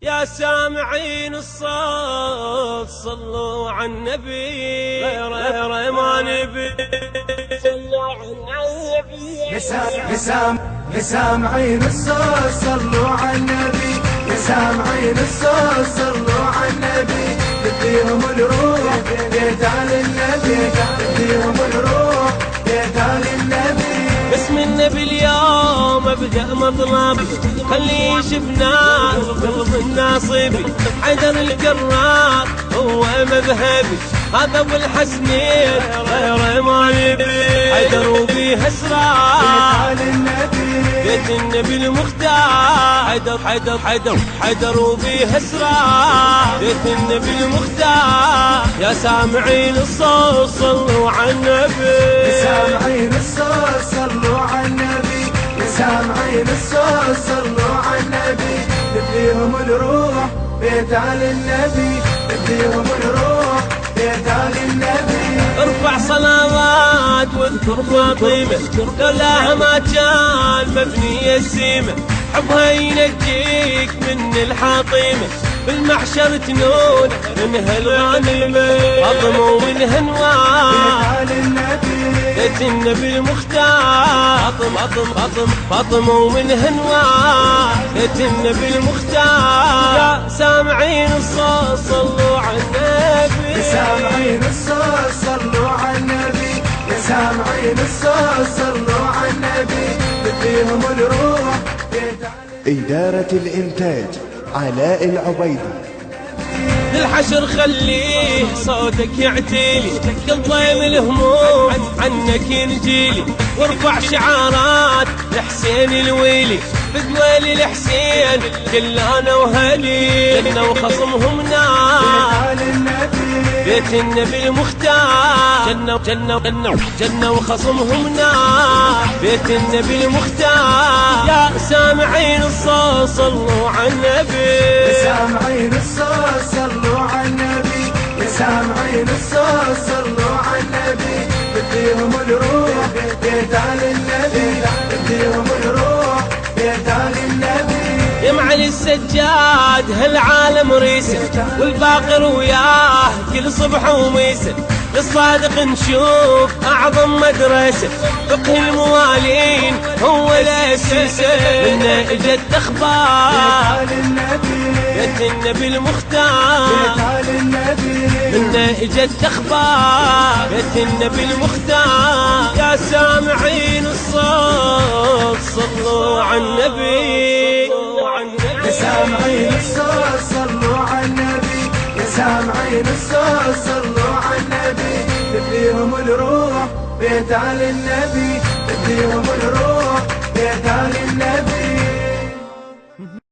يا سامعين الصوت صلوا على النبي، غير ما نبي صلوا على النبي. يا سامعين الصوت صلوا على النبي، يا سامعين الصوت صلوا على النبي. نديهم الروح بيت على النبي، نديهم الروح بيت على النبي. باسم النبي اليوم ابدأ مطلبي، خلي يشفنا قلب الناصبي. حيدر الكرار هو مذهبي، هذا ابو الحسنين غير ما نبي. حيدر وبيه اسرار بيت النبي المختار. حيدر وبيه اسرار بيت النبي المختار. يا سامعين الصوت صلوا على النبي، يا سامعين الصوت صلوا على النبي، يا سامعين الصوت صلوا على النبي. نديهم الروح بيت على النبي، نديهم الروح بيت على النبي. ارفع صلوات واذكر فاطمة، لولاها ما كان مبني السيمة. حبها ينجيك من الحاطمة، بالمحشر تنون منها الغانمة. فاطمة ومنها نوار بيت النبي المختار. فاطمة ومنها نوار بيت النبي المختار. يا سامعين الصوت صلوا على النبي، يا سامعين الصوت صلوا على النبي، يا سامعين الصوت صلوا على النبي. نديهم الروح بيت على إدارة الإنتاج علاء العبيدي. للحشر خليه صوتك يعتيلي، كل ضيم الهموم عنك ينجيلي. وارفع شعارات لحسين الويلي، بدويل الحسين كل انا وهلي. جنة وخصمهم نار بيت النبي المختار. جنة وخصمهم نار بيت النبي المختار. يا سامعين الصوت صلوا على النبي، يا سامعين الصوت صلوا على النبي، يا سامعين الصوت صلوا على النبي. نديهم الروح بيت على النبي، نديهم الروح بيت على النبي. يا معلي السجاد هالعالم ريسه، والباقر وياه كل صبح وميسه. للصادق نشوف أعظم مدرسة، فقه الموالين هو الأساسة. منا إجت أخبار بيت النبي المختار، منا إجت أخبار بيت النبي المختار. يا سامعين الصوت صلوا على النبي، يا سامعين الصوت صلوا على النبي، يا سامعين الصوت صلوا على النبي. نديهم الروح بيت على النبي، نديهم الروح